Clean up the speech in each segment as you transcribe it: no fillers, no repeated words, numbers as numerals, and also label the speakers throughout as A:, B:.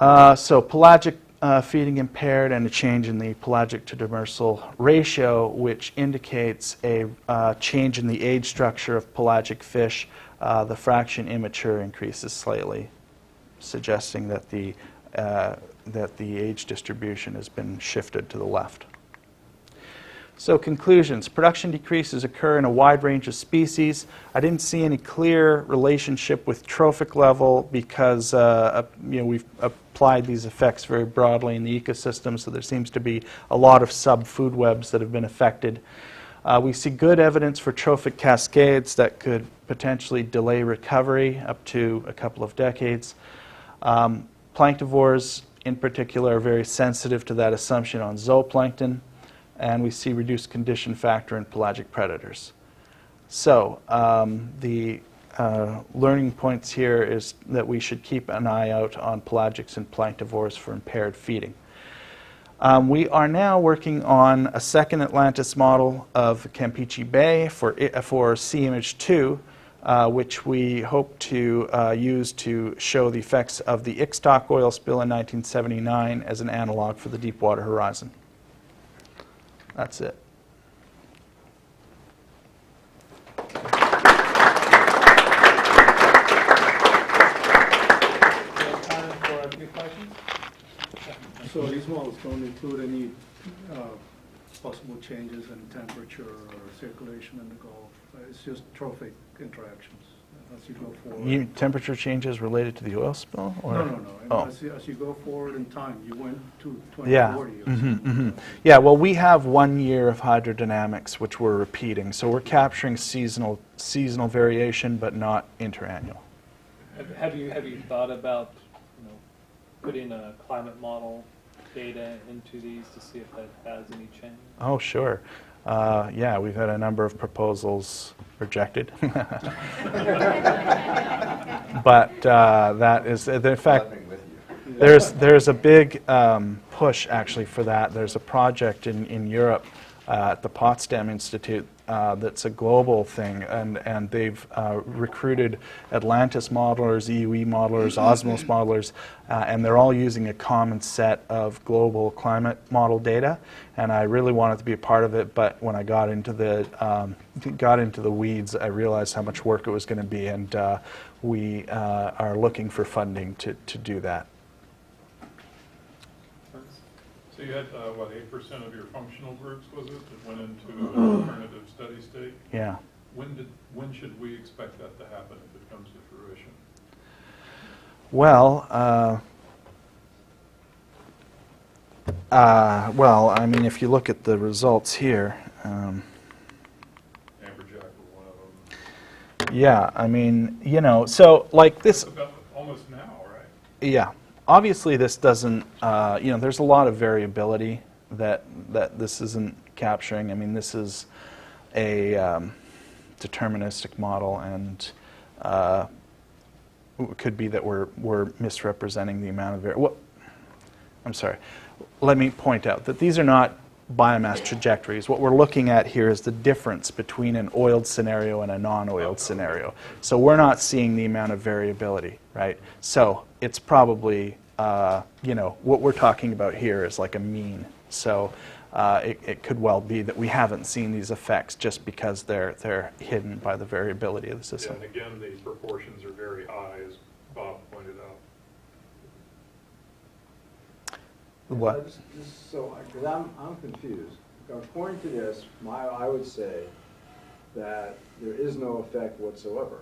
A: So pelagic feeding impaired and a change in the pelagic to demersal ratio, which indicates a change in the age structure of pelagic fish. The fraction immature increases slightly, suggesting that the age distribution has been shifted to the left. So conclusions. Production decreases occur in a wide range of species. I didn't see any clear relationship with trophic level because we've applied these effects very broadly in the ecosystem, so there seems to be a lot of sub-food webs that have been affected. We see good evidence for trophic cascades that could potentially delay recovery up to a couple of decades. Planktivores, in particular, are very sensitive to that assumption on zooplankton, and we see reduced condition factor in pelagic predators. So the learning points here is that we should keep an eye out on pelagics and planktivores for impaired feeding. We are now working on a second Atlantis model of Campeche Bay for Sea Image 2, which we hope to use to show the effects of the Ixtoc oil spill in 1979 as an analog for the Deepwater Horizon. That's it.
B: So these models don't include any possible changes in temperature or circulation in the Gulf. It's just trophic interactions as you go forward.
A: Temperature changes related to the oil spill? Or?
B: No.
A: Oh.
B: As you go forward in time, you went to 2040.
A: Yeah. Yeah, well, we have 1 year of hydrodynamics, which we're repeating. So we're capturing seasonal variation, but not interannual.
C: Have you thought about putting a climate model data into these to see if that has any change?
A: Oh, sure. Yeah, we've had a number of proposals rejected. But that is, in fact, there's a big push actually for that. There's a project in Europe at the Potsdam Institute that's a global thing, and they've recruited Atlantis modelers, EUE modelers, Osmos modelers, and they're all using a common set of global climate model data. And I really wanted to be a part of it, but when I got into the weeds, I realized how much work it was going to be, and we are looking for funding to do that.
D: So you had, what, 8% of your functional groups, was it, that went into an alternative steady state?
A: Yeah.
D: When should we expect that to happen if it comes to fruition?
A: Well, I mean, if you look at the results here,
D: Amberjack were one of them.
A: Yeah, I mean, so like this.
D: That's about almost now, right?
A: Yeah. Obviously, this doesn't, there's a lot of variability that this isn't capturing. I mean, this is a deterministic model, and it could be that we're misrepresenting the amount of I'm sorry. Let me point out that these are not biomass trajectories. What we're looking at here is the difference between an oiled scenario and a non-oiled scenario. So we're not seeing the amount of variability, right? So it's probably, what we're talking about here is like a mean. So it could well be that we haven't seen these effects just because they're hidden by the variability of the system.
D: Yeah, and again, the proportions are very high, as Bob pointed out.
A: What?
E: Because I'm confused. According to this, I would say that there is no effect whatsoever,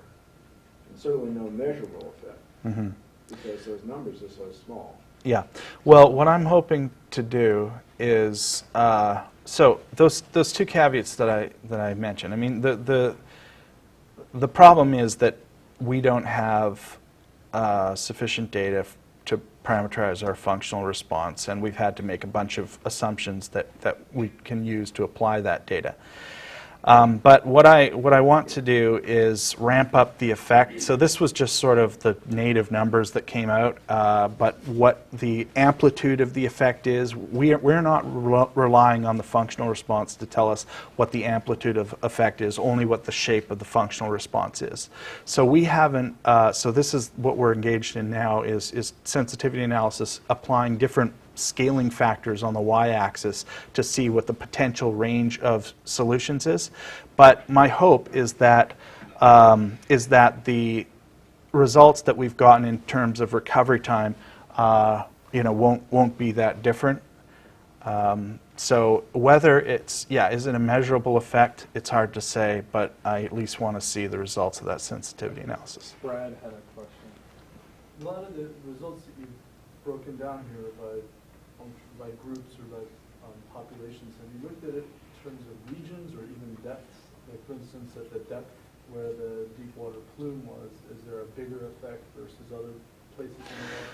E: and certainly no measurable effect, because those numbers are so small.
A: Yeah. Well, what I'm hoping to do is so those two caveats that I mentioned. I mean, the problem is that we don't have sufficient data to parameterize our functional response, and we've had to make a bunch of assumptions that we can use to apply that data. But what I want to do is ramp up the effect. So this was just sort of the native numbers that came out, but what the amplitude of the effect is, we're not relying on the functional response to tell us what the amplitude of effect is, only what the shape of the functional response is. So we haven't, so this is what we're engaged in now is sensitivity analysis, applying different scaling factors on the y-axis to see what the potential range of solutions is. But my hope is that the results that we've gotten in terms of recovery time, won't be that different. So whether is it a measurable effect? It's hard to say, but I at least want to see the results of that sensitivity analysis.
C: Brad had a question.
F: A lot of the results that you've broken down here by groups or by populations, have you looked at it in terms of regions or even depths? Like for instance, at the depth where the deep water plume was, is there a bigger effect versus other places in the water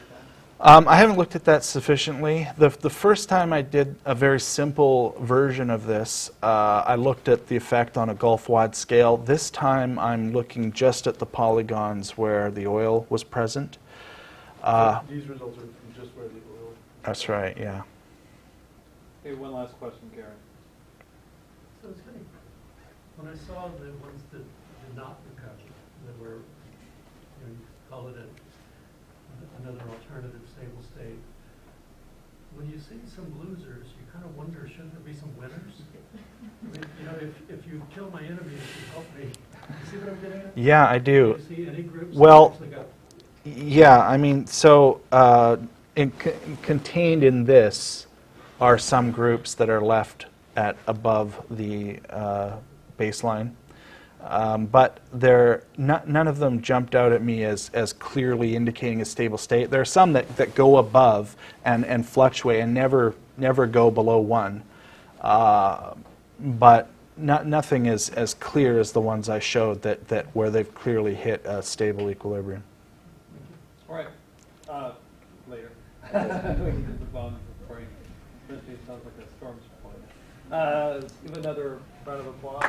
F: column?
A: I haven't looked at that sufficiently. The first time I did a very simple version of this, I looked at the effect on a Gulf-wide scale. This time I'm looking just at the polygons where the oil was present.
F: These results are from just where the oil.
A: That's right, yeah.
C: Hey, one last question, Gary.
G: So it's funny, when I saw the ones that did not recover, that were, you call it another alternative stable state, when you see some losers, you kind of wonder, shouldn't there be some winners? I mean, if you kill my enemy, you help me. You see what I'm getting at?
A: Yeah, I do.
G: Do you see any groups
A: Well,
G: that actually got...
A: Yeah, I mean, so contained in this are some groups that are left at above the baseline, but none of them jumped out at me as clearly indicating a stable state. There are some that go above and fluctuate and never go below 1, but nothing is as clear as the ones I showed that where they've clearly hit a stable equilibrium.
C: All right. Later. We can get the bomb before you. Especially it sounds like a storm's point. Let's give another round of applause.